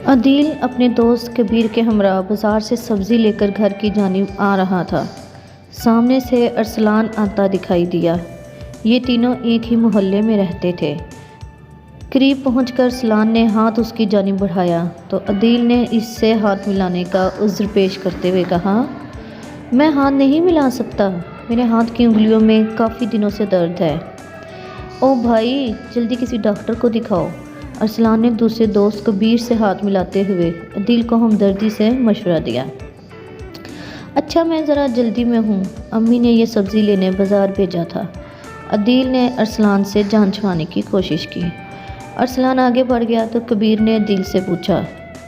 عدیل اپنے دوست کبیر کے ہمراہ بازار سے سبزی لے کر گھر کی جانب آ رہا تھا۔ سامنے سے ارسلان آتا دکھائی دیا۔ یہ تینوں ایک ہی محلے میں رہتے تھے۔ قریب پہنچ کر ارسلان نے ہاتھ اس کی جانب بڑھایا تو عدیل نے اس سے ہاتھ ملانے کا عذر پیش کرتے ہوئے کہا، میں ہاتھ نہیں ملا سکتا، میرے ہاتھ کی انگلیوں میں کافی دنوں سے درد ہے۔ او بھائی، جلدی کسی ڈاکٹر کو دکھاؤ۔ ارسلان نے دوسرے دوست کبیر سے ہاتھ ملاتے ہوئے عدیل کو ہمدردی سے مشورہ دیا۔ اچھا، میں ذرا جلدی میں ہوں، امی نے یہ سبزی لینے بازار بھیجا تھا۔ عدیل نے ارسلان سے جان چھڑانے کی کوشش کی۔ ارسلان آگے بڑھ گیا تو کبیر نے عدیل سے پوچھا،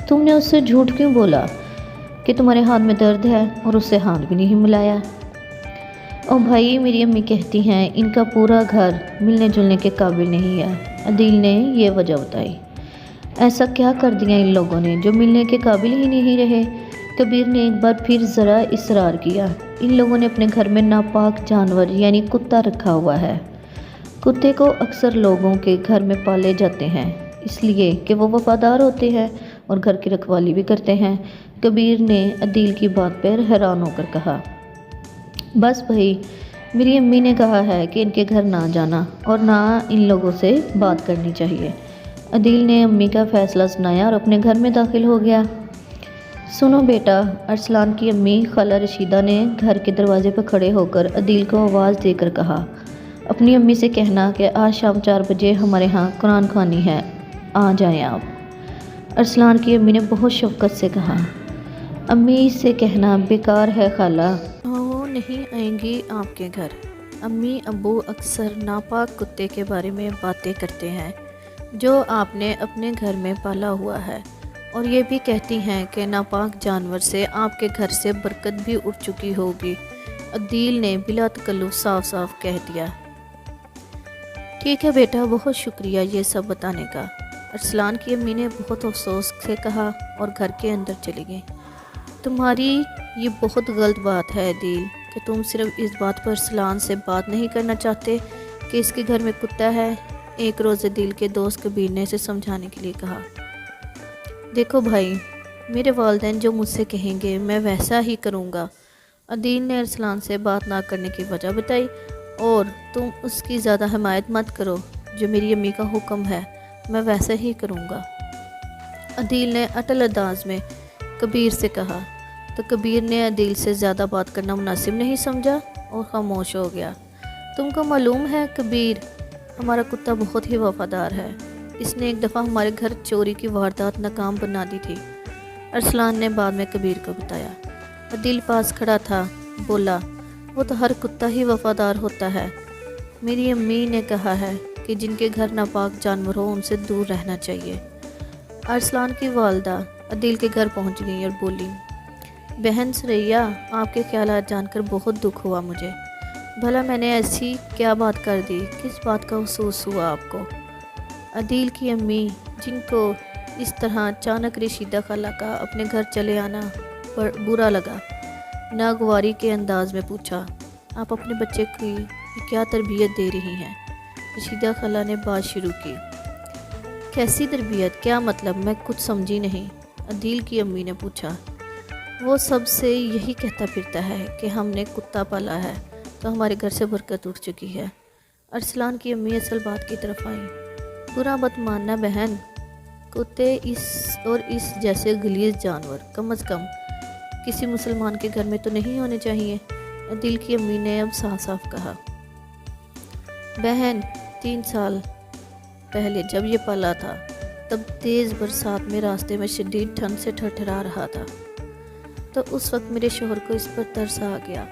تم نے اس سے جھوٹ کیوں بولا کہ تمہارے ہاتھ میں درد ہے اور اس سے ہاتھ بھی نہیں ملایا؟ او بھائی، میری امی کہتی ہیں ان کا پورا گھر ملنے جلنے کے قابل نہیں ہے۔ عدیل نے یہ وجہ بتائی۔ ایسا کیا کر دیا ان لوگوں نے جو ملنے کے قابل ہی نہیں رہے؟ کبیر نے ایک بار پھر ذرا اصرار کیا۔ ان لوگوں نے اپنے گھر میں ناپاک جانور یعنی کتا رکھا ہوا ہے۔ کتے کو اکثر لوگوں کے گھر میں پالے جاتے ہیں اس لیے کہ وہ وفادار ہوتے ہیں اور گھر کی رکھوالی بھی کرتے ہیں۔ کبیر نے عدیل کی بات پر حیران ہو کر کہا، بس بھائی، میری امی نے کہا ہے کہ ان کے گھر نہ جانا اور نہ ان لوگوں سے بات کرنی چاہیے۔ عدیل نے امی کا فیصلہ سنایا اور اپنے گھر میں داخل ہو گیا۔ سنو بیٹا، ارسلان کی امی خالہ رشیدہ نے گھر کے دروازے پر کھڑے ہو کر عدیل کو آواز دے کر کہا، اپنی امی سے کہنا کہ آج شام 4 بجے ہمارے ہاں قرآن خوانی ہے، آ جائیں آپ۔ ارسلان کی امی نے بہت شفقت سے کہا، امی سے کہنا بیکار ہے خالہ، وہ نہیں آئیں گی آپ کے گھر۔ امی ابو اکثر ناپاک کتے کے بارے میں باتیں کرتے ہیں جو آپ نے اپنے گھر میں پالا ہوا ہے، اور یہ بھی کہتی ہیں کہ ناپاک جانور سے آپ کے گھر سے برکت بھی اٹھ چکی ہوگی۔ عدیل نے بلا تکلف صاف صاف کہہ دیا۔ ٹھیک ہے بیٹا، بہت شکریہ یہ سب بتانے کا، ارسلان کی امی نے بہت افسوس سے کہا اور گھر کے اندر چلی گئی۔ تمہاری یہ بہت غلط بات ہے عدیل کہ تم صرف اس بات پر ارسلان سے بات نہیں کرنا چاہتے کہ اس کے گھر میں کتا ہے۔ ایک روز عدیل کے دوست کبیر نے اسے سمجھانے کے لیے کہا، دیکھو بھائی، میرے والدین جو مجھ سے کہیں گے میں ویسا ہی کروں گا۔ عدیل نے ارسلان سے بات نہ کرنے کی وجہ بتائی، اور تم اس کی زیادہ حمایت مت کرو، جو میری امی کا حکم ہے میں ویسا ہی کروں گا۔ عدیل نے اٹل انداز میں کبیر سے کہا تو کبیر نے عدیل سے زیادہ بات کرنا مناسب نہیں سمجھا اور خاموش ہو گیا۔ تم کو معلوم ہے کبیر، ہمارا کتا بہت ہی وفادار ہے، اس نے ایک دفعہ ہمارے گھر چوری کی واردات ناکام بنا دی تھی، ارسلان نے بعد میں کبیر کو بتایا۔ عدیل پاس کھڑا تھا، بولا، وہ تو ہر کتا ہی وفادار ہوتا ہے، میری امی نے کہا ہے کہ جن کے گھر ناپاک جانور ہو ان سے دور رہنا چاہیے۔ ارسلان کی والدہ عدیل کے گھر پہنچ گئی اور بولی، بہن ثریا، آپ کے خیالات جان کر بہت دکھ ہوا مجھے، بھلا میں نے ایسی کیا بات کر دی، کس بات کا افسوس ہوا آپ کو؟ عدیل کی امی، جن کو اس طرح اچانک رشیدہ خالہ کا اپنے گھر چلے آنا برا لگا، ناگواری کے انداز میں پوچھا، آپ اپنے بچے کی کیا تربیت دے رہی ہیں؟ رشیدہ خالہ نے بات شروع کی۔ کیسی تربیت؟ کیا مطلب؟ میں کچھ سمجھی نہیں، عدیل کی امی نے پوچھا۔ وہ سب سے یہی کہتا پھرتا ہے کہ ہم نے کتا پالا ہے تو ہمارے گھر سے برکت اٹھ چکی ہے۔ ارسلان کی امی اصل بات کی طرف آئیں۔ برا مت ماننا بہن، کتے اس جیسے غلیظ جانور کم از کم کسی مسلمان کے گھر میں تو نہیں ہونے چاہیے، عدیل کی امی نے اب صاف صاف کہا۔ بہن، 3 سال پہلے جب یہ پالا تھا تب تیز برسات میں راستے میں شدید ٹھنڈ سے تھرتھرا رہا تھا، تو اس وقت میرے شوہر کو اس پر ترس آ گیا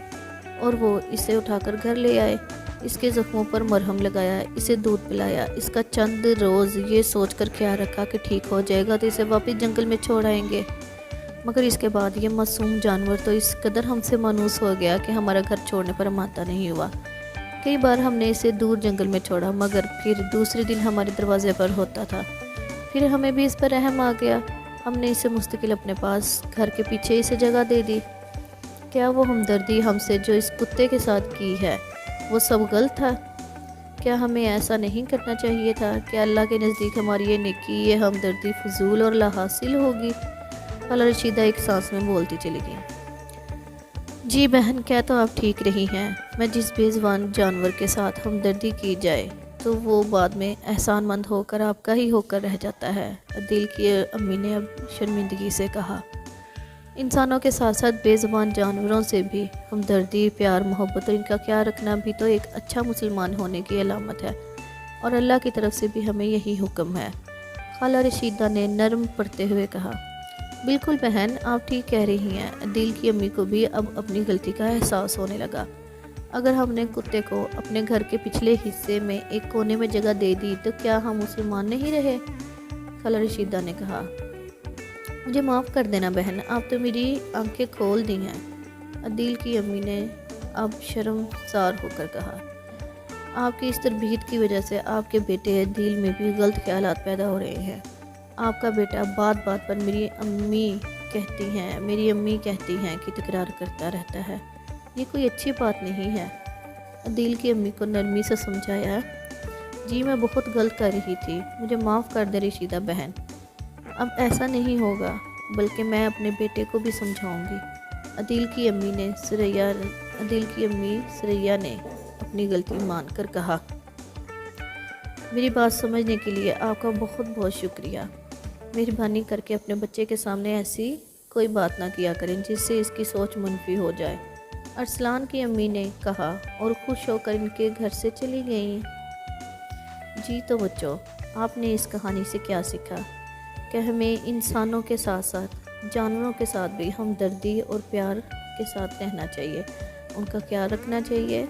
اور وہ اسے اٹھا کر گھر لے آئے، اس کے زخموں پر مرہم لگایا، اسے دودھ پلایا، اس کا چند روز یہ سوچ کر خیال رکھا کہ ٹھیک ہو جائے گا تو اسے واپس جنگل میں چھوڑ آئیں گے، مگر اس کے بعد یہ معصوم جانور تو اس قدر ہم سے مانوس ہو گیا کہ ہمارا گھر چھوڑنے پر مانتا نہیں ہوا۔ کئی بار ہم نے اسے دور جنگل میں چھوڑا مگر پھر دوسرے دن ہمارے دروازے پر ہوتا تھا، پھر ہمیں بھی اس پر رحم آ گیا، ہم نے اسے مستقل اپنے پاس گھر کے پیچھے اسے جگہ دے دی۔ کیا وہ ہمدردی ہم سے جو اس کتے کے ساتھ کی ہے وہ سب غلط تھا؟ کیا ہمیں ایسا نہیں کرنا چاہیے تھا کہ اللہ کے نزدیک ہماری یہ نیکی، یہ ہمدردی فضول اور لا حاصل ہوگی؟ خالہ رشیدہ ایک سانس میں بولتی چلی گئی۔ جی بہن، کیا تو آپ ٹھیک رہی ہیں۔ میں جس بے زبان جانور کے ساتھ ہمدردی کی جائے تو وہ بعد میں احسان مند ہو کر آپ کا ہی ہو کر رہ جاتا ہے، عدیل کی امی نے اب شرمندگی سے کہا۔ انسانوں کے ساتھ ساتھ بے زبان جانوروں سے بھی ہمدردی، پیار، محبت اور ان کا خیال رکھنا بھی تو ایک اچھا مسلمان ہونے کی علامت ہے، اور اللہ کی طرف سے بھی ہمیں یہی حکم ہے۔ خالہ رشیدہ نے نرم پڑتے ہوئے کہا۔ بالکل بہن، آپ ٹھیک کہہ رہی ہیں۔ عدیل کی امی کو بھی اب اپنی غلطی کا احساس ہونے لگا۔ اگر ہم نے کتے کو اپنے گھر کے پچھلے حصے میں ایک کونے میں جگہ دے دی تو کیا ہم مسلمان نہیں رہے؟ خالہ رشیدہ نے کہا۔ مجھے معاف کر دینا بہن، آپ تو میری آنکھیں کھول دی ہیں، عدیل کی امی نے اب شرمسار ہو کر کہا۔ آپ کی اس تربیت کی وجہ سے آپ کے بیٹے عدیل میں بھی غلط خیالات پیدا ہو رہے ہیں۔ آپ کا بیٹا بات بات پر میری امی کہتی ہیں کہ تکرار کرتا رہتا ہے۔ یہ کوئی اچھی بات نہیں ہے۔ عدیل کی امی کو نرمی سے سمجھایا۔ جی میں بہت غلط کر رہی تھی، مجھے معاف کر دے رشیدہ بہن، اب ایسا نہیں ہوگا، بلکہ میں اپنے بیٹے کو بھی سمجھاؤں گی۔ عدیل کی امی سریا نے اپنی غلطی مان کر کہا۔ میری بات سمجھنے کے لیے آپ کا بہت بہت شکریہ۔ مہربانی کر کے اپنے بچے کے سامنے ایسی کوئی بات نہ کیا کریں جس سے اس کی سوچ منفی ہو جائے، ارسلان کی امی نے کہا اور خوش ہو کر ان کے گھر سے چلی گئیں۔ جی تو بچوں، آپ نے اس کہانی سے کیا سیکھا؟ کہ ہمیں انسانوں کے ساتھ ساتھ جانوروں کے ساتھ بھی ہمدردی اور پیار کے ساتھ رہنا چاہیے، ان کا خیال رکھنا چاہیے